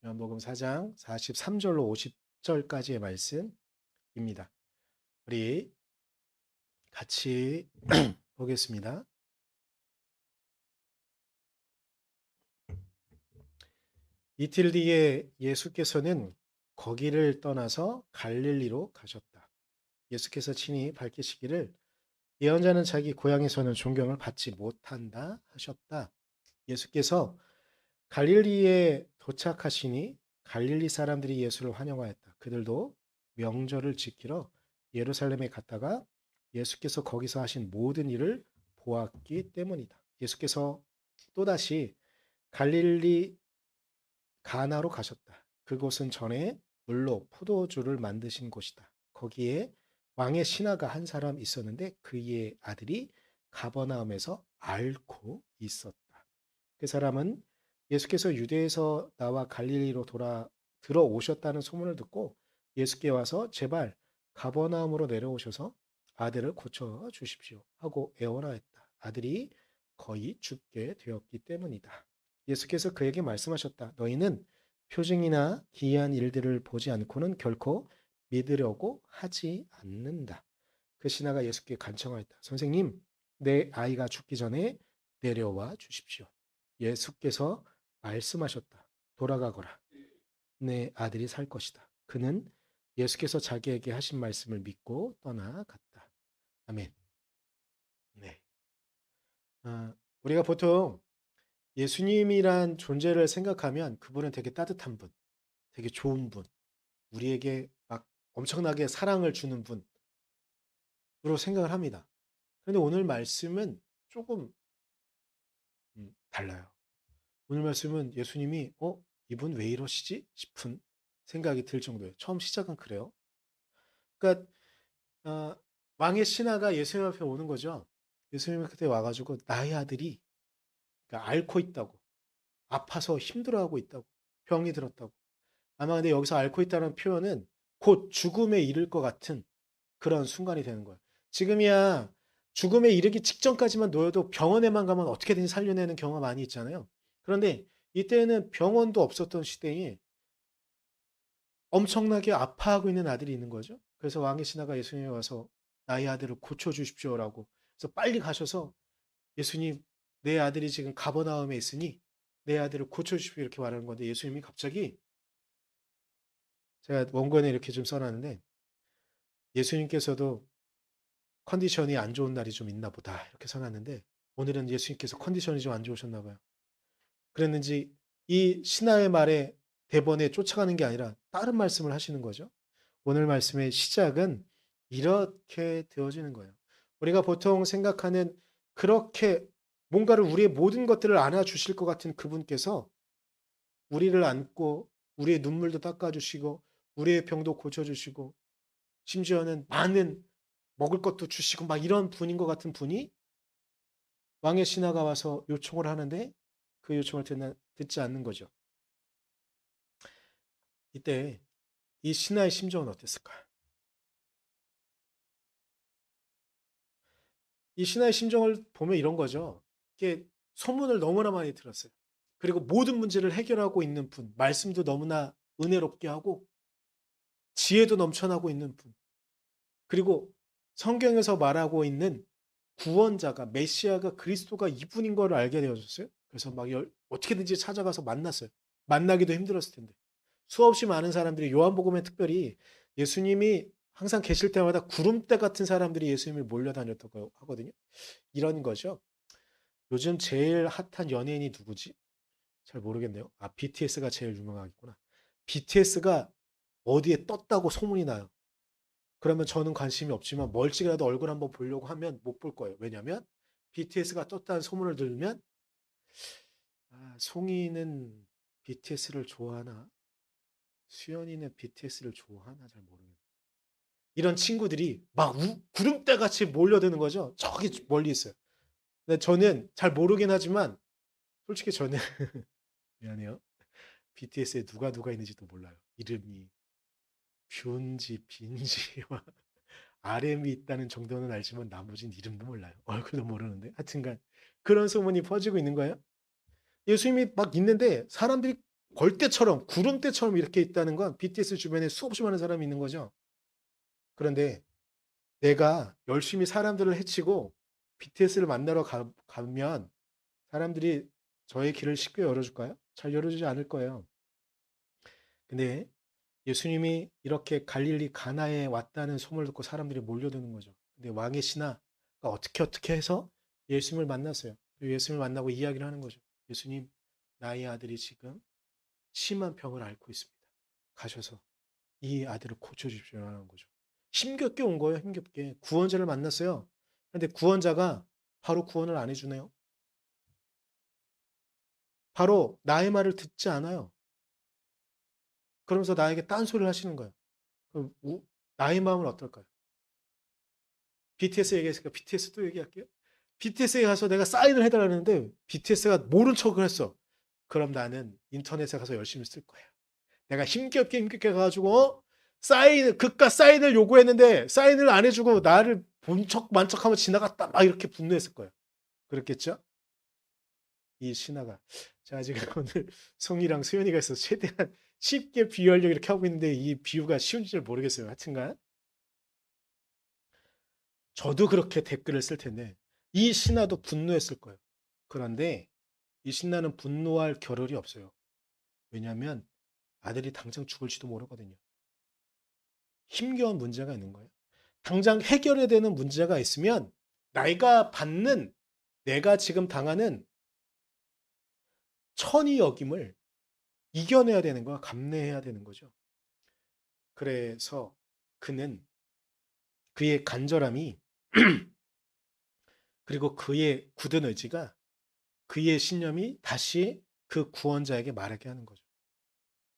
요한복음 4장 43절로 50절까지의 말씀입니다. 우리 같이 보겠습니다. 이틀 뒤에 예수께서는 거기를 떠나서 갈릴리로 가셨다. 예수께서 친히 밝히시기를 예언자는 자기 고향에서는 존경을 받지 못한다 하셨다. 예수께서 갈릴리에 도착하시니 갈릴리 사람들이 예수를 환영하였다. 그들도 명절을 지키러 예루살렘에 갔다가 예수께서 거기서 하신 모든 일을 보았기 때문이다. 예수께서 또다시 갈릴리 가나로 가셨다. 그곳은 전에 물로 포도주를 만드신 곳이다. 거기에 왕의 신하가 한 사람 있었는데 그의 아들이 가버나움에서 앓고 있었다. 그 사람은 예수께서 유대에서 나와 갈릴리로 들어오셨다는 소문을 듣고 예수께 와서 제발 가버나움으로 내려오셔서 아들을 고쳐 주십시오 하고 애원하였다. 아들이 거의 죽게 되었기 때문이다. 예수께서 그에게 말씀하셨다. 너희는 표징이나 기이한 일들을 보지 않고는 결코 믿으려고 하지 않는다. 그 신하가 예수께 간청하였다. 선생님, 내 아이가 죽기 전에 내려와 주십시오. 예수께서 말씀하셨다. 돌아가거라. 내 아들이 살 것이다. 그는 예수께서 자기에게 하신 말씀을 믿고 떠나갔다. 아멘. 네. 우리가 보통 예수님이란 존재를 생각하면 그분은 되게 따뜻한 분, 되게 좋은 분, 우리에게 막 엄청나게 사랑을 주는 분으로 생각을 합니다. 그런데 오늘 말씀은 조금 달라요. 오늘 말씀은 예수님이 이분 왜 이러시지? 싶은 생각이 들 정도예요. 처음 시작은 그래요. 그러니까 어, 왕의 신하가 예수님 앞에 오는 거죠. 예수님 그때 와가지고 나의 아들이 그러니까 앓고 있다고, 아파서 힘들어하고 있다고, 병이 들었다고. 아마 근데 여기서 앓고 있다는 표현은 곧 죽음에 이를 것 같은 그런 순간이 되는 거예요. 지금이야 죽음에 이르기 직전까지만 놓여도 병원에만 가면 어떻게든지 살려내는 경우가 많이 있잖아요. 그런데 이때는 병원도 없었던 시대에 엄청나게 아파하고 있는 아들이 있는 거죠. 그래서 왕의 신하가 예수님에 와서 나의 아들을 고쳐주십시오라고. 그래서 빨리 가셔서 예수님, 내 아들이 지금 가버나움에 있으니 내 아들을 고쳐주십시오 이렇게 말하는 건데 예수님이 갑자기 제가 원고에 이렇게 좀 써놨는데 예수님께서도 컨디션이 안 좋은 날이 좀 있나 보다 이렇게 써놨는데 오늘은 예수님께서 컨디션이 좀 안 좋으셨나 봐요. 그랬는지 이 신하의 말에 대번에 쫓아가는 게 아니라 다른 말씀을 하시는 거죠. 오늘 말씀의 시작은 이렇게 되어지는 거예요. 우리가 보통 생각하는 그렇게 뭔가를 우리의 모든 것들을 안아주실 것 같은 그분께서 우리를 안고 우리의 눈물도 닦아주시고 우리의 병도 고쳐주시고 심지어는 많은 먹을 것도 주시고 막 이런 분인 것 같은 분이 왕의 신하가 와서 요청을 하는데 그 요청을 듣지 않는 거죠. 이때 이 신하의 심정은 어땠을까요? 이 신하의 심정을 보면 이런 거죠. 이게 소문을 너무나 많이 들었어요. 그리고 모든 문제를 해결하고 있는 분, 말씀도 너무나 은혜롭게 하고 지혜도 넘쳐나고 있는 분. 그리고 성경에서 말하고 있는 구원자가 메시아가 그리스도가 이분인 걸 알게 되어졌어요. 그래서 막 어떻게든지 찾아가서 만났어요. 만나기도 힘들었을 텐데. 수없이 많은 사람들이 요한복음에 특별히 예수님이 항상 계실 때마다 구름대 같은 사람들이 예수님을 몰려다녔다고 하거든요. 이런 거죠. 요즘 제일 핫한 연예인이 누구지? 잘 모르겠네요. BTS가 제일 유명하겠구나. BTS가 어디에 떴다고 소문이 나요. 그러면 저는 관심이 없지만 멀찍이라도 얼굴 한번 보려고 하면 못 볼 거예요. 왜냐하면 BTS가 떴다는 소문을 들으면 송이는 BTS를 좋아하나? 수연이는 BTS를 좋아하나? 잘 모르겠네요. 이런 친구들이 막 구름대 같이 몰려드는 거죠. 저기 멀리 있어요. 근데 저는 잘 모르긴 하지만 솔직히 저는 미안해요. BTS에 누가 있는지도 몰라요. 이름이 뷰인지 빈지와 RM이 있다는 정도는 알지만 나머지는 이름도 몰라요. 얼굴도 모르는데. 하여튼간 그런 소문이 퍼지고 있는 거예요. 예수님이 막 있는데 사람들이 벌떼처럼 구름대처럼 이렇게 있다는 건 BTS 주변에 수없이 많은 사람이 있는 거죠. 그런데 내가 열심히 사람들을 해치고 BTS를 만나러 가면 사람들이 저의 길을 쉽게 열어줄까요? 잘 열어주지 않을 거예요. 근데 예수님이 이렇게 갈릴리 가나에 왔다는 소문을 듣고 사람들이 몰려드는 거죠. 근데 왕의 신하가 어떻게 해서 예수님을 만났어요. 예수님을 만나고 이야기를 하는 거죠. 예수님, 나의 아들이 지금 심한 병을 앓고 있습니다. 가셔서 이 아들을 고쳐주십시오라는 거죠. 힘겹게 온 거예요. 힘겹게. 구원자를 만났어요. 그런데 구원자가 바로 구원을 안 해주네요. 바로 나의 말을 듣지 않아요. 그러면서 나에게 딴소리를 하시는 거예요. 그럼 나의 마음은 어떨까요? BTS 얘기했으니까 BTS 또 얘기할게요. BTS에 가서 내가 사인을 해달라는데 BTS가 모른 척을 했어. 그럼 나는 인터넷에 가서 열심히 쓸 거야. 내가 힘겹게 가가지고 그깟 사인을 요구했는데 사인을 안 해주고 나를 본 척 만척하면 지나갔다 막 이렇게 분노했을 거예요. 그렇겠죠? 이 신하가 제가 지금 오늘 송이랑 수연이가 있어서 최대한 쉽게 비유하려고 이렇게 하고 있는데 이 비유가 쉬운지 모르겠어요. 하여튼간 저도 그렇게 댓글을 쓸 텐데 이 신하도 분노했을 거예요. 그런데 이 신하는 분노할 겨를이 없어요. 왜냐하면 아들이 당장 죽을지도 모르거든요. 힘겨운 문제가 있는 거예요. 당장 해결해야 되는 문제가 있으면 내가 지금 당하는 천이 여김을 이겨내야 되는 거야. 감내해야 되는 거죠. 그래서 그는 그의 간절함이 그리고 그의 굳은 의지가 그의 신념이 다시 그 구원자에게 말하게 하는 거죠.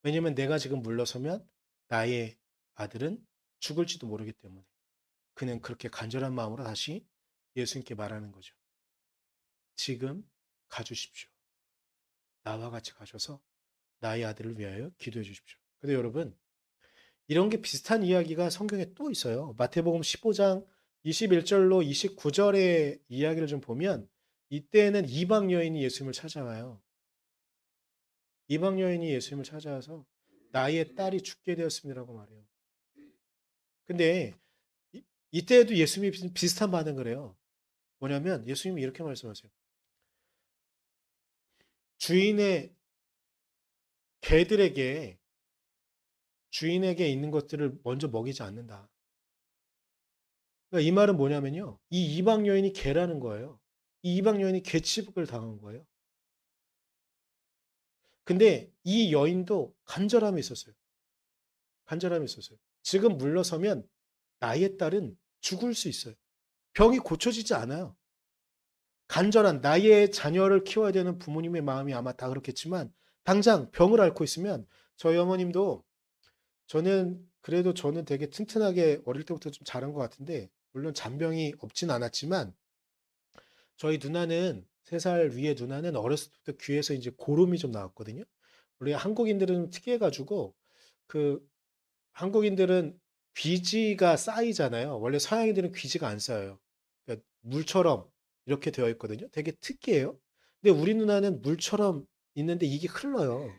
왜냐하면 내가 지금 물러서면 나의 아들은 죽을지도 모르기 때문에 그는 그렇게 간절한 마음으로 다시 예수님께 말하는 거죠. 지금 가주십시오. 나와 같이 가셔서 나의 아들을 위하여 기도해 주십시오. 근데 여러분 이런 게 비슷한 이야기가 성경에 또 있어요. 마태복음 15장 21절로 29절의 이야기를 좀 보면 이때에는 이방 여인이 예수님을 찾아와요. 이방 여인이 예수님을 찾아와서 나의 딸이 죽게 되었습니다라고 말해요. 근데 이때에도 예수님이 비슷한 반응을 해요. 뭐냐면 예수님이 이렇게 말씀하세요. 주인의 개들에게 주인에게 있는 것들을 먼저 먹이지 않는다. 그러니까 이 말은 뭐냐면요. 이 이방 여인이 개라는 거예요. 이 이방 여인이 개취급을 당한 거예요. 근데 이 여인도 간절함이 있었어요. 간절함이 있었어요. 지금 물러서면 나의 딸은 죽을 수 있어요. 병이 고쳐지지 않아요. 간절한 나의 자녀를 키워야 되는 부모님의 마음이 아마 다 그렇겠지만 당장 병을 앓고 있으면 저희 어머님도 저는 되게 튼튼하게 어릴 때부터 좀 자란 것 같은데 물론 잔병이 없진 않았지만 저희 누나는 3살 위에 누나는 어렸을 때부터 귀에서 이제 고름이 좀 나왔거든요. 우리 한국인들은 특이해가지고 그 한국인들은 귀지가 쌓이잖아요. 원래 서양인들은 귀지가 안 쌓여요. 그러니까 물처럼 이렇게 되어 있거든요. 되게 특이해요. 근데 우리 누나는 물처럼 있는데 이게 흘러요.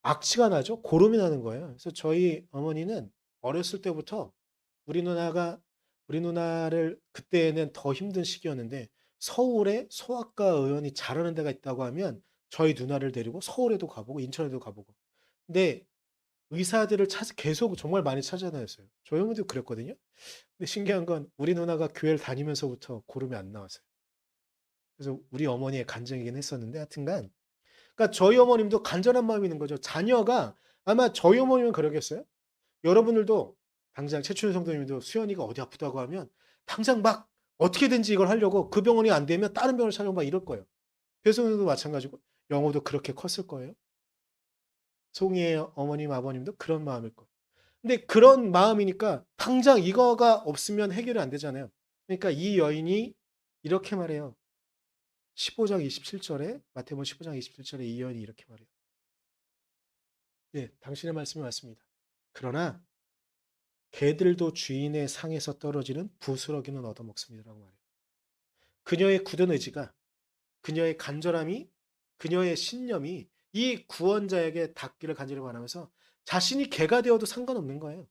악취가 나죠? 고름이 나는 거예요. 그래서 저희 어머니는 어렸을 때부터 우리 누나가 우리 누나를 그때는 더 힘든 시기였는데 서울에 소아과 의원이 잘하는 데가 있다고 하면 저희 누나를 데리고 서울에도 가보고 인천에도 가보고. 근데 의사들을 계속 정말 많이 찾아다녔어요. 저희 어머니도 그랬거든요. 근데 신기한 건 우리 누나가 교회를 다니면서부터 고름이 안 나왔어요. 그래서 우리 어머니의 간증이긴 했었는데 하여튼간 그러니까 저희 어머님도 간절한 마음이 있는 거죠. 자녀가 아마 저희 어머님은 그러겠어요. 여러분들도 당장 최춘희 성도님도 수연이가 어디 아프다고 하면 당장 막 어떻게든지 이걸 하려고 그 병원이 안 되면 다른 병원을 찾아고 막 이럴 거예요. 배송도 마찬가지고 영호도 그렇게 컸을 거예요. 송이의 어머님 아버님도 그런 마음일 거예요. 근데 그런 마음이니까 당장 이거가 없으면 해결이 안 되잖아요. 그러니까 이 여인이 이렇게 말해요. 15장 27절에 마태복음 15장 27절에 이 여인이 이렇게 말해요. 네, 당신의 말씀이 맞습니다. 그러나 개들도 주인의 상에서 떨어지는 부스러기는 얻어먹습니다라고 말해요. 그녀의 굳은 의지가, 그녀의 간절함이, 그녀의 신념이 이 구원자에게 닿기를 간절히 바라면서 자신이 개가 되어도 상관없는 거예요.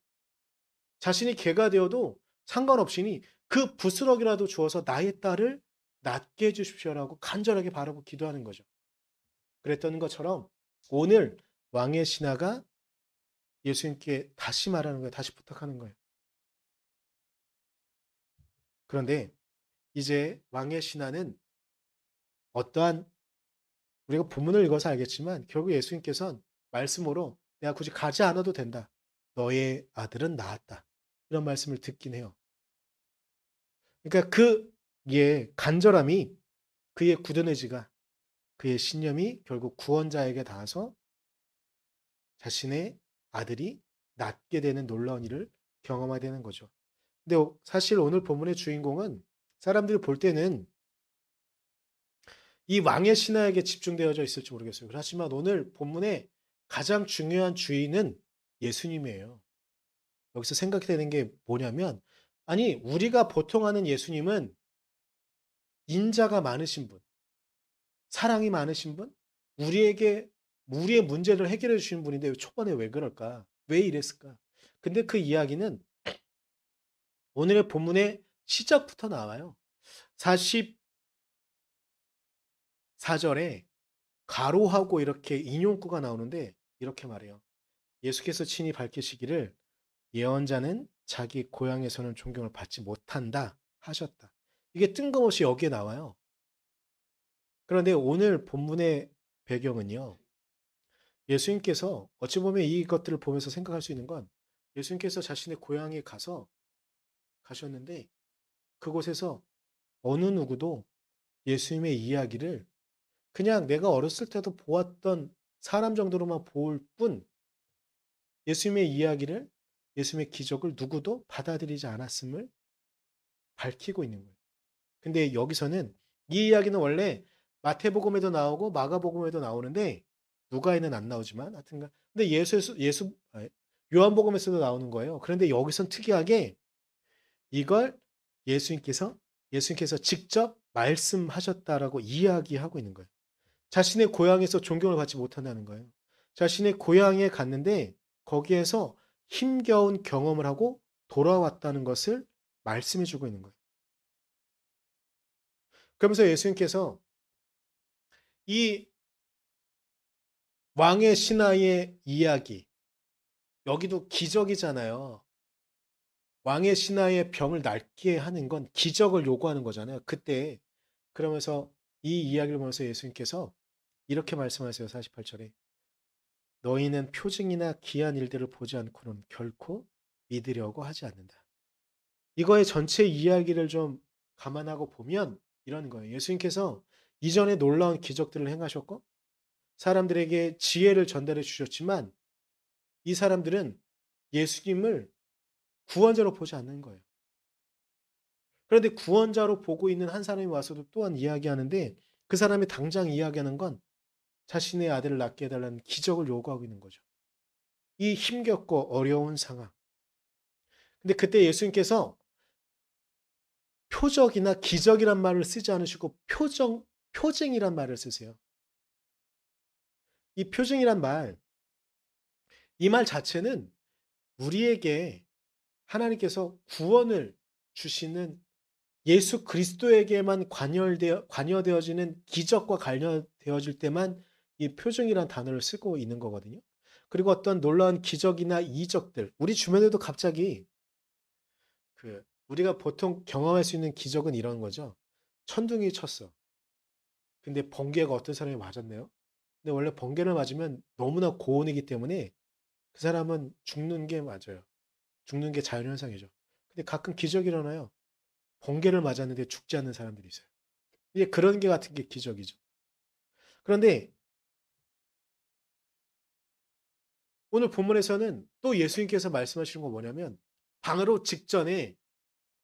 자신이 개가 되어도 상관없으니 그 부스럭이라도 주어서 나의 딸을 낫게 해 주십시오라고 간절하게 바라고 기도하는 거죠. 그랬던 것처럼 오늘 왕의 신하가 예수님께 다시 말하는 거예요. 다시 부탁하는 거예요. 그런데 이제 왕의 신하는 어떠한 우리가 본문을 읽어서 알겠지만 결국 예수님께서는 말씀으로 "내가 굳이 가지 않아도 된다. 너의 아들은 나았다." 이런 말씀을 듣긴 해요. 그러니까 그의 간절함이 그의 굳은 의지가 그의 신념이 결국 구원자에게 닿아서 자신의 아들이 낫게 되는 놀라운 일을 경험하게 되는 거죠. 근데 사실 오늘 본문의 주인공은 사람들이 볼 때는 이 왕의 신하에게 집중되어져 있을지 모르겠어요. 하지만 오늘 본문의 가장 중요한 주인은 예수님이에요. 여기서 생각이 되는 게 뭐냐면 아니 우리가 보통 아는 예수님은 인자가 많으신 분, 사랑이 많으신 분, 우리에게 우리의 문제를 해결해 주시는 분인데 초반에 왜 그럴까? 왜 이랬을까? 근데 그 이야기는 오늘의 본문의 시작부터 나와요. 44절에 가로하고 이렇게 인용구가 나오는데 이렇게 말해요. 예수께서 친히 밝히시기를 예언자는 자기 고향에서는 존경을 받지 못한다 하셨다. 이게 뜬금없이 여기에 나와요. 그런데 오늘 본문의 배경은요. 예수님께서 어찌 보면 이것들을 보면서 생각할 수 있는 건 예수님께서 자신의 고향에 가셨는데 그곳에서 어느 누구도 예수님의 이야기를 그냥 내가 어렸을 때도 보았던 사람 정도로만 볼 뿐 예수님의 이야기를 예수님의 기적을 누구도 받아들이지 않았음을 밝히고 있는 거예요. 근데 여기서는 이 이야기는 원래 마태복음에도 나오고 마가복음에도 나오는데 누가에는 안 나오지만 하여튼간 근데 요한복음에서도 나오는 거예요. 그런데 여기선 특이하게 이걸 예수님께서 예수님께서 직접 말씀하셨다라고 이야기하고 있는 거예요. 자신의 고향에서 존경을 받지 못한다는 거예요. 자신의 고향에 갔는데 거기에서 힘겨운 경험을 하고 돌아왔다는 것을 말씀해 주고 있는 거예요. 그러면서 예수님께서 이 왕의 신하의 이야기, 여기도 기적이잖아요. 왕의 신하의 병을 낫게 하는 건 기적을 요구하는 거잖아요. 그때 그러면서 이 이야기를 보면서 예수님께서 이렇게 말씀하세요. 48절에 너희는 표징이나 기한 일들을 보지 않고는 결코 믿으려고 하지 않는다. 이거의 전체 이야기를 좀 감안하고 보면 이런 거예요. 예수님께서 이전에 놀라운 기적들을 행하셨고 사람들에게 지혜를 전달해 주셨지만 이 사람들은 예수님을 구원자로 보지 않는 거예요. 그런데 구원자로 보고 있는 한 사람이 와서도 또한 이야기하는데 그 사람이 당장 이야기하는 건 자신의 아들을 낳게 해달라는 기적을 요구하고 있는 거죠. 이 힘겹고 어려운 상황. 근데 그때 예수님께서 표적이나 기적이란 말을 쓰지 않으시고 표징이란 말을 쓰세요. 이 표징이란 말, 이 말 자체는 우리에게 하나님께서 구원을 주시는 예수 그리스도에게만 관여되어지는 기적과 관여되어질 때만 이 표징이란 단어를 쓰고 있는 거거든요. 그리고 어떤 놀라운 기적이나 이적들, 우리 주변에도 갑자기 우리가 보통 경험할 수 있는 기적은 이런 거죠. 천둥이 쳤어. 근데 번개가 어떤 사람이 맞았네요. 근데 원래 번개를 맞으면 너무나 고온이기 때문에 그 사람은 죽는 게 맞아요. 죽는 게 자연현상이죠. 근데 가끔 기적이 일어나요. 번개를 맞았는데 죽지 않는 사람들이 있어요. 이게 그런 게 같은 게 기적이죠. 그런데 오늘 본문에서는 또 예수님께서 말씀하시는 건 뭐냐면 방으로 직전에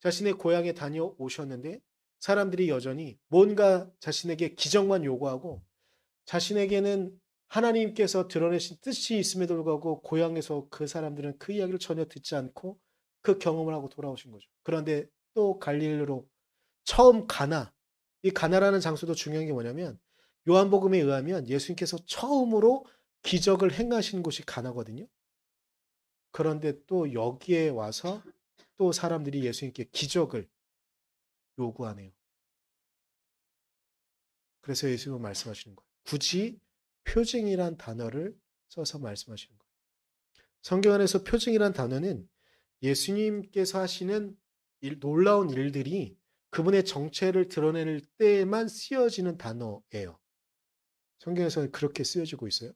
자신의 고향에 다녀오셨는데 사람들이 여전히 뭔가 자신에게 기적만 요구하고 자신에게는 하나님께서 드러내신 뜻이 있음에도 불구하고 고향에서 그 사람들은 그 이야기를 전혀 듣지 않고 그 경험을 하고 돌아오신 거죠. 그런데 또 갈릴리로 처음 가나, 이 가나라는 장소도 중요한 게 뭐냐면 요한복음에 의하면 예수님께서 처음으로 기적을 행하신 곳이 가나거든요. 그런데 또 여기에 와서 또 사람들이 예수님께 기적을 요구하네요. 그래서 예수님은 말씀하시는 거예요. 굳이 표징이란 단어를 써서 말씀하시는 거예요. 성경 안에서 표징이란 단어는 예수님께서 하시는 놀라운 일들이 그분의 정체를 드러낼 때만 쓰여지는 단어예요. 성경에서는 그렇게 쓰여지고 있어요.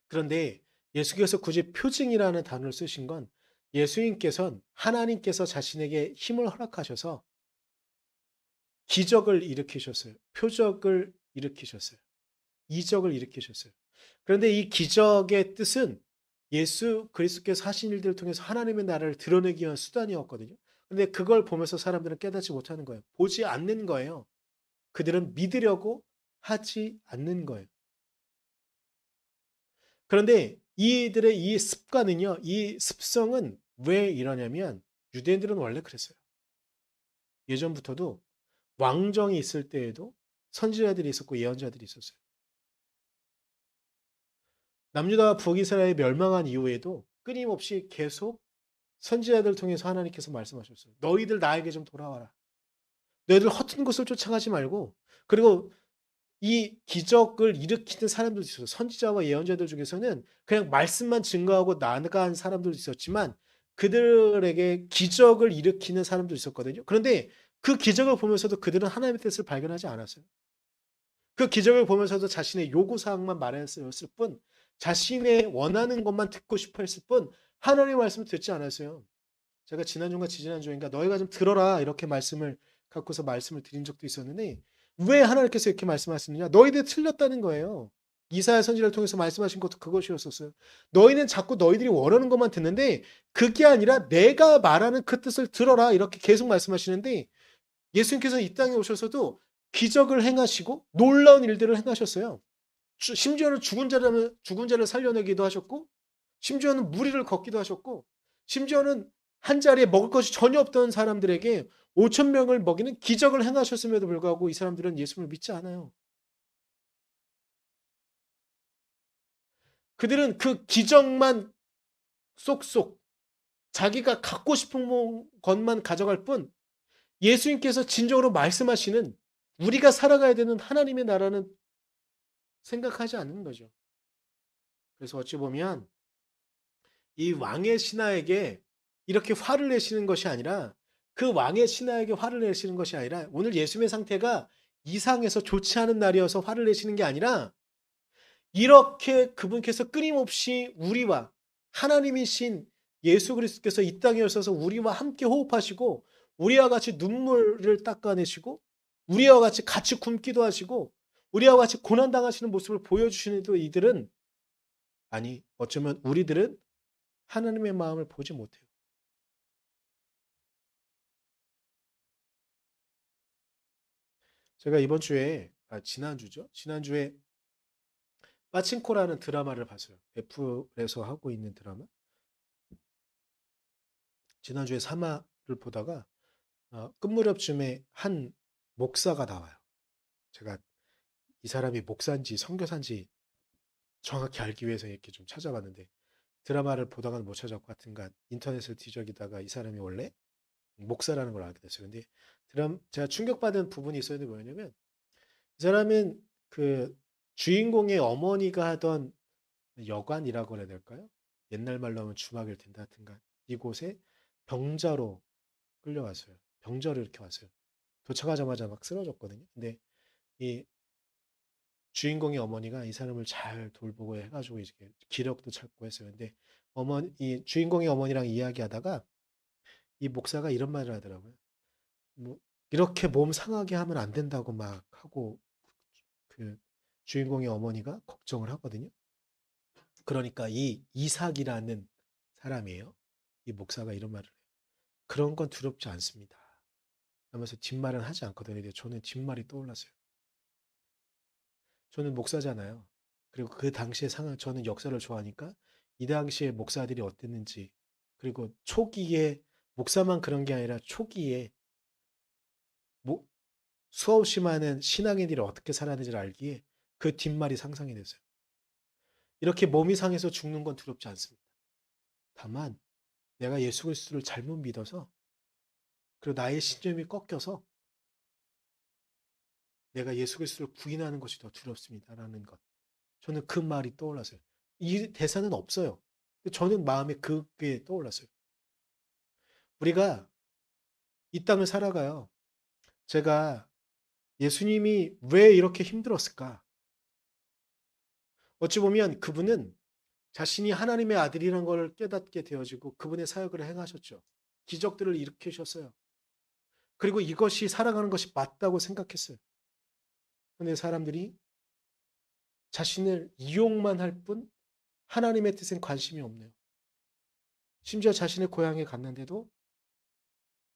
그런데 예수께서 굳이 표징이라는 단어를 쓰신 건 예수님께서는 하나님께서 자신에게 힘을 허락하셔서 기적을 일으키셨어요. 표적을 일으키셨어요. 이적을 일으키셨어요. 그런데 이 기적의 뜻은 예수 그리스도께서 하신 일들을 통해서 하나님의 나라를 드러내기 위한 수단이었거든요. 근데 그걸 보면서 사람들은 깨닫지 못하는 거예요. 보지 않는 거예요. 그들은 믿으려고 하지 않는 거예요. 그런데 이들의 이 습관은요, 이 습성은 왜 이러냐면 유대인들은 원래 그랬어요. 예전부터도 왕정이 있을 때에도 선지자들이 있었고 예언자들이 있었어요. 남유다와 북이스라엘이 멸망한 이후에도 끊임없이 계속 선지자들을 통해서 하나님께서 말씀하셨어요. 너희들 나에게 좀 돌아와라. 너희들 허튼 것을 쫓아가지 말고, 그리고 이 기적을 일으키는 사람들도 있어요. 선지자와 예언자들 중에서는 그냥 말씀만 증거하고 나아간 사람들도 있었지만 그들에게 기적을 일으키는 사람도 있었거든요. 그런데 그 기적을 보면서도 그들은 하나님의 뜻을 발견하지 않았어요. 그 기적을 보면서도 자신의 요구사항만 말했을 뿐, 자신의 원하는 것만 듣고 싶어 했을 뿐, 하나님의 말씀을 듣지 않았어요. 제가 지난주인가 지지난주인가 너희가 좀 들어라 이렇게 말씀을 갖고서 말씀을 드린 적도 있었는데, 왜 하나님께서 이렇게 말씀하시느냐? 너희들이 틀렸다는 거예요. 이사야 선지자를 통해서 말씀하신 것도 그것이었었어요. 너희는 자꾸 너희들이 원하는 것만 듣는데 그게 아니라 내가 말하는 그 뜻을 들어라 이렇게 계속 말씀하시는데, 예수님께서 이 땅에 오셔서도 기적을 행하시고 놀라운 일들을 행하셨어요. 심지어는 죽은 자를 살려내기도 하셨고, 심지어는 무리를 걷기도 하셨고, 심지어는 한 자리에 먹을 것이 전혀 없던 사람들에게 5천 명을 먹이는 기적을 행하셨음에도 불구하고 이 사람들은 예수님을 믿지 않아요. 그들은 그 기적만 쏙쏙 자기가 갖고 싶은 것만 가져갈 뿐, 예수님께서 진정으로 말씀하시는 우리가 살아가야 되는 하나님의 나라는 생각하지 않는 거죠. 그래서 어찌 보면 이 왕의 신하에게 이렇게 화를 내시는 것이 아니라, 그 왕의 신하에게 화를 내시는 것이 아니라, 오늘 예수님의 상태가 이상해서 좋지 않은 날이어서 화를 내시는 게 아니라, 이렇게 그분께서 끊임없이 우리와 하나님이신 예수 그리스도께서 이 땅에 오셔서 우리와 함께 호흡하시고 우리와 같이 눈물을 닦아내시고 우리와 같이 굶기도 하시고 우리와 같이 고난당하시는 모습을 보여주시는 이들은, 아니 어쩌면 우리들은 하나님의 마음을 보지 못해요. 제가 이번 주에, 지난주죠. 지난주에 빠친코라는 드라마를 봤어요. 애플에서 하고 있는 드라마. 지난주에 3화를 보다가 끝 무렵쯤에 한 목사가 나와요. 제가 이 사람이 목사인지 선교사인지 정확히 알기 위해서 이렇게 좀 찾아봤는데 드라마를 보다가는 못 찾았고, 하여튼간 인터넷을 뒤적이다가 이 사람이 원래 목사라는 걸 알게 됐어요. 근데 제가 충격받은 부분이 있었는데 뭐였냐면, 이 사람은 그 주인공의 어머니가 하던 여관이라고 해야 될까요? 옛날 말로 하면 주막일 텐데, 하여튼간 이곳에 병자로 끌려왔어요. 병자로 이렇게 왔어요. 도착하자마자 막 쓰러졌거든요. 근데 이 주인공의 어머니가 이 사람을 잘 돌보고 해가지고 이제 기력도 찾고 했어요. 근데 이 주인공의 어머니랑 이야기하다가 이 목사가 이런 말을 하더라고요. 뭐 이렇게 몸 상하게 하면 안 된다고 막 하고, 그 주인공의 어머니가 걱정을 하거든요. 그러니까 이 이삭이라는 사람이에요. 이 목사가 이런 말을 해요. 그런 건 두렵지 않습니다 하면서 뒷말은 하지 않거든요. 근데 저는 뒷말이 떠올랐어요. 저는 목사잖아요. 그리고 그 당시의 상황, 저는 역사를 좋아하니까 이 당시에 목사들이 어땠는지, 그리고 초기에 목사만 그런 게 아니라 초기에 수없이 많은 신앙인들이 어떻게 살았는지를 알기에 그 뒷말이 상상이 됐어요. 이렇게 몸이 상해서 죽는 건 두렵지 않습니다. 다만 내가 예수 그리스도를 잘못 믿어서 그리고 나의 신념이 꺾여서 내가 예수 그리스도를 부인하는 것이 더 두렵습니다라는 것. 저는 그 말이 떠올랐어요. 이 대사는 없어요. 근데 저는 마음에 그게 떠올랐어요. 우리가 이 땅을 살아가요. 제가 예수님이 왜 이렇게 힘들었을까? 어찌 보면 그분은 자신이 하나님의 아들이라는 걸 깨닫게 되어지고 그분의 사역을 행하셨죠. 기적들을 일으키셨어요. 그리고 이것이 살아가는 것이 맞다고 생각했어요. 그런데 사람들이 자신을 이용만 할 뿐 하나님의 뜻엔 관심이 없네요. 심지어 자신의 고향에 갔는데도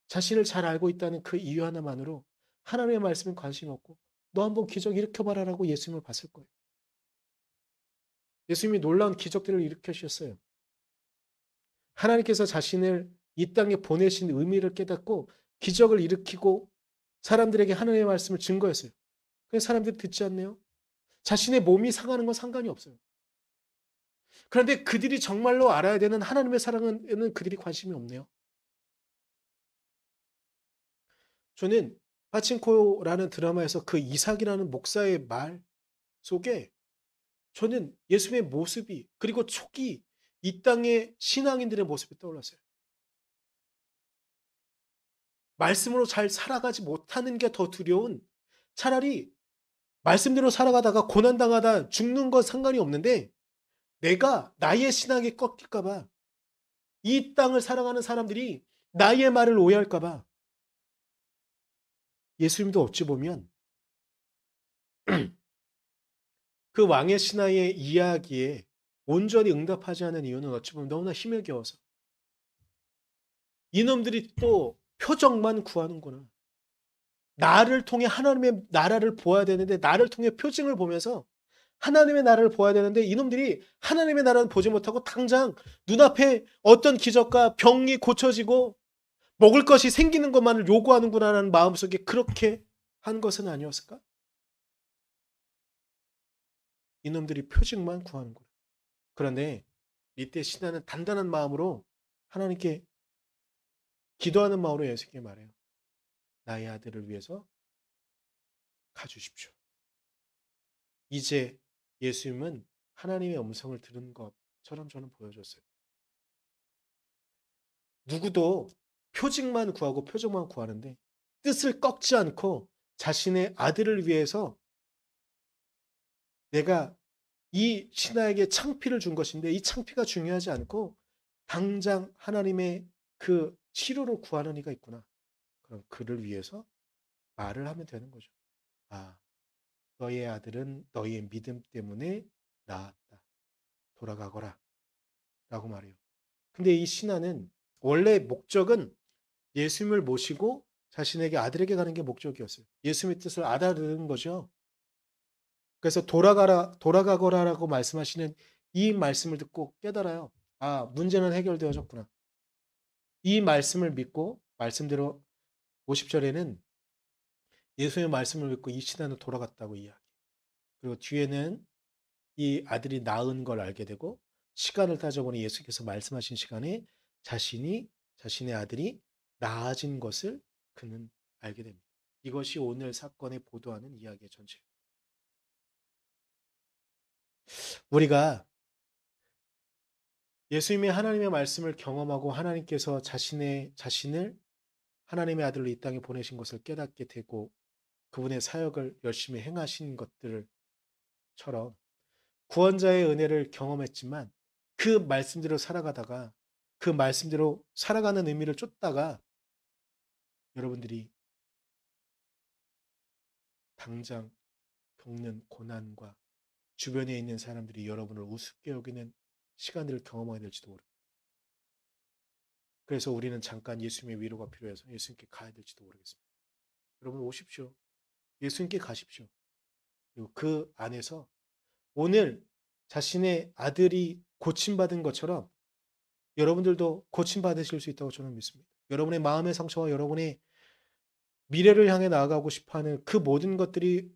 자신을 잘 알고 있다는 그 이유 하나만으로 하나님의 말씀에 관심이 없고 너 한번 기적 일으켜봐라라고 예수님을 봤을 거예요. 예수님이 놀라운 기적들을 일으켜주셨어요. 하나님께서 자신을 이 땅에 보내신 의미를 깨닫고 기적을 일으키고 사람들에게 하나님의 말씀을 증거했어요. 그래서 사람들이 듣지 않네요. 자신의 몸이 상하는 건 상관이 없어요. 그런데 그들이 정말로 알아야 되는 하나님의 사랑에는 그들이 관심이 없네요. 저는 파친코라는 드라마에서 그 이삭이라는 목사의 말 속에 저는 예수님의 모습이 그리고 초기 이 땅의 신앙인들의 모습이 떠올랐어요. 말씀으로 잘 살아가지 못하는 게 더 두려운 차라리 말씀대로 살아가다가 고난당하다 죽는 건 상관이 없는데 내가 나의 신앙이 꺾일까 봐 이 땅을 살아가는 사람들이 나의 말을 오해할까 봐 예수님도 어찌 보면 그 왕의 신하의 이야기에 온전히 응답하지 않은 이유는 어찌 보면 너무나 힘에 겨워서 이놈들이 또 표적만 구하는구나. 나를 통해 하나님의 나라를 보아야 되는데 나를 통해 표징을 보면서 하나님의 나라를 보아야 되는데 이놈들이 하나님의 나라를 보지 못하고 당장 눈앞에 어떤 기적과 병이 고쳐지고 먹을 것이 생기는 것만을 요구하는구나라는 마음속에 그렇게 한 것은 아니었을까? 이놈들이 표징만 구하는구나. 그런데 이때 신하는 단단한 마음으로 하나님께 기도하는 마음으로 예수님께 말해요. 나의 아들을 위해서 가주십시오. 이제 예수님은 하나님의 음성을 들은 것처럼 저는 보여줬어요. 누구도 표징만 구하고 표적만 구하는데 뜻을 꺾지 않고 자신의 아들을 위해서 내가 이 신하에게 창피를 준 것인데 이 창피가 중요하지 않고 당장 하나님의 그 치료를 구하는 이가 있구나. 그럼 그를 위해서 말을 하면 되는 거죠. 아, 너의 아들은 너의 믿음 때문에 나았다. 돌아가거라. 라고 말해요. 근데 이 신하는 원래 목적은 예수님을 모시고 자신에게 아들에게 가는 게 목적이었어요. 예수님의 뜻을 알아듣는 거죠. 그래서 돌아가거라라고 말씀하시는 이 말씀을 듣고 깨달아요. 아, 문제는 해결되어졌구나. 이 말씀을 믿고 말씀대로 50절에는 예수님의 말씀을 믿고 이 신하는 돌아갔다고 이야기해요. 그리고 뒤에는 이 아들이 낳은 걸 알게 되고 시간을 따져보니 예수께서 말씀하신 시간에 자신의 아들이 나아진 것을 그는 알게 됩니다. 이것이 오늘 사건에 보도하는 이야기의 전체입니다. 우리가 예수님의 하나님의 말씀을 경험하고 하나님께서 자신을 하나님의 아들로 이 땅에 보내신 것을 깨닫게 되고 그분의 사역을 열심히 행하신 것들처럼 구원자의 은혜를 경험했지만 그 말씀대로 살아가다가 그 말씀대로 살아가는 의미를 쫓다가 여러분들이 당장 겪는 고난과 주변에 있는 사람들이 여러분을 우습게 여기는 시간들을 경험하게 될지도 모릅니다. 그래서 우리는 잠깐 예수님의 위로가 필요해서 예수님께 가야 될지도 모르겠습니다. 여러분 오십시오. 예수님께 가십시오. 그리고 그 안에서 오늘 자신의 아들이 고침받은 것처럼 여러분들도 고침받으실 수 있다고 저는 믿습니다. 여러분의 마음의 상처와 여러분의 미래를 향해 나아가고 싶어하는 그 모든 것들이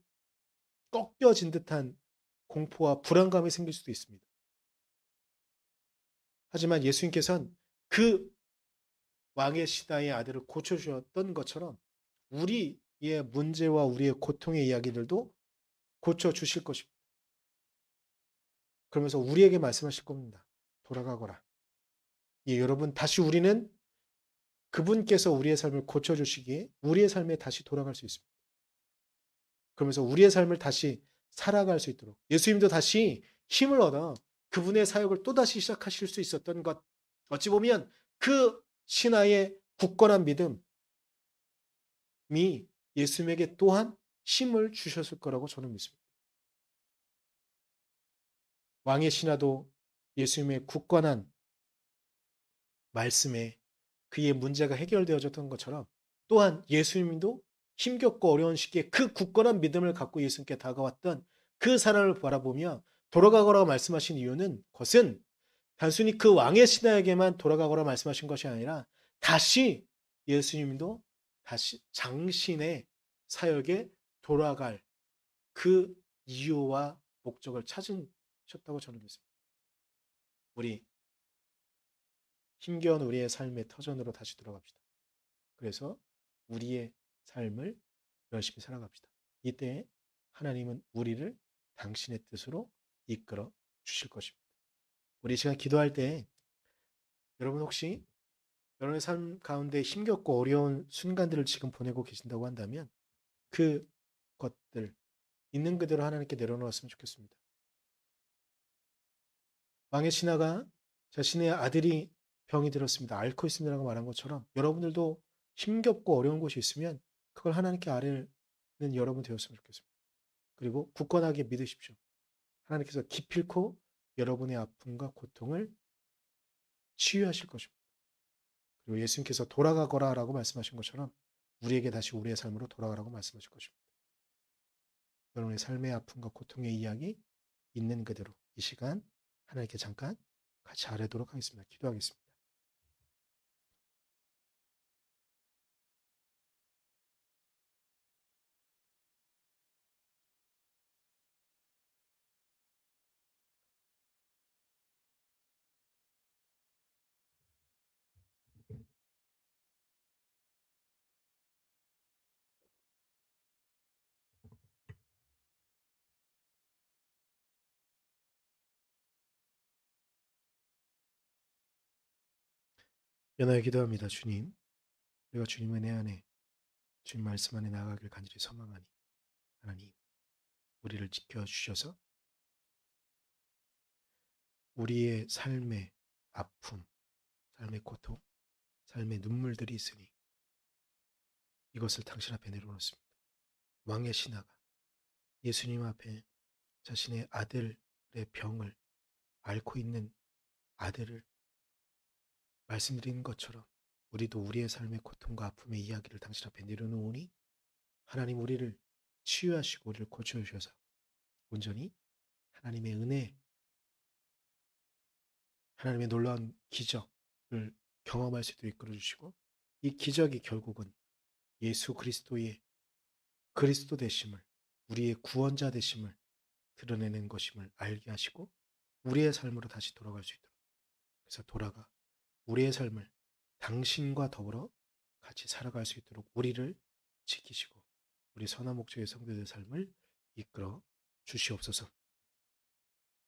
꺾여진 듯한 공포와 불안감이 생길 수도 있습니다. 하지만 예수님께서는 그 왕의 시다의 아들을 고쳐주셨던 것처럼 우리의 문제와 우리의 고통의 이야기들도 고쳐주실 것입니다. 그러면서 우리에게 말씀하실 겁니다. 돌아가거라. 예, 여러분, 다시 우리는 그분께서 우리의 삶을 고쳐주시기에 우리의 삶에 다시 돌아갈 수 있습니다. 그러면서 우리의 삶을 다시 살아갈 수 있도록 예수님도 다시 힘을 얻어 그분의 사역을 또다시 시작하실 수 있었던 것. 어찌 보면 그 신하의 굳건한 믿음이 예수님에게 또한 힘을 주셨을 거라고 저는 믿습니다. 왕의 신하도 예수님의 굳건한 말씀에 그의 문제가 해결되어졌던 것처럼 또한 예수님도 힘겹고 어려운 시기에 그 굳건한 믿음을 갖고 예수님께 다가왔던 그 사람을 바라보며 돌아가거라 말씀하신 이유는 그것은 단순히 그 왕의 신하에게만 돌아가거라 말씀하신 것이 아니라 다시 예수님도 다시 장신의 사역에 돌아갈 그 이유와 목적을 찾으셨다고 저는 믿습니다. 우리 힘겨운 우리의 삶의 터전으로 다시 돌아갑시다. 그래서 우리의 삶을 열심히 살아갑시다. 이때 하나님은 우리를 당신의 뜻으로 이끌어 주실 것입니다. 우리 시간 기도할 때 여러분 혹시 여러분의 삶 가운데 힘겹고 어려운 순간들을 지금 보내고 계신다고 한다면 그 것들 있는 그대로 하나님께 내려놓았으면 좋겠습니다. 왕의 신하가 자신의 아들이 병이 들었습니다. 앓고 있습니다라고 말한 것처럼 여러분들도 힘겹고 어려운 곳이 있으면 그걸 하나님께 아뢰는 여러분 되었으면 좋겠습니다. 그리고 굳건하게 믿으십시오. 하나님께서 기필코 여러분의 아픔과 고통을 치유하실 것입니다. 그리고 예수님께서 돌아가거라라고 말씀하신 것처럼 우리에게 다시 우리의 삶으로 돌아가라고 말씀하실 것입니다. 여러분의 삶의 아픔과 고통의 이야기 있는 그대로 이 시간 하나님께 잠깐 같이 아뢰도록 하겠습니다. 기도하겠습니다. 연하여 기도합니다. 주님, 우리가 주님 은혜 안에 주님 말씀 안에 나아가길 간절히 소망하니 하나님 우리를 지켜주셔서 우리의 삶의 아픔, 삶의 고통, 삶의 눈물들이 있으니 이것을 당신 앞에 내려놓습니다. 왕의 신하가 예수님 앞에 자신의 아들의 병을 앓고 있는 아들을 말씀드린 것처럼 우리도 우리의 삶의 고통과 아픔의 이야기를 당신 앞에 내려놓으니 하나님 우리를 치유하시고 우리를 고쳐주셔서 온전히 하나님의 은혜, 하나님의 놀라운 기적을 경험할 수 있도록 이끌어주시고 이 기적이 결국은 예수 그리스도의 그리스도 되심을 우리의 구원자 되심을 드러내는 것임을 알게 하시고 우리의 삶으로 다시 돌아갈 수 있도록 그래서 돌아가 우리의 삶을 당신과 더불어 같이 살아갈 수 있도록 우리를 지키시고 우리 선한 목적의 성도들의 삶을 이끌어 주시옵소서.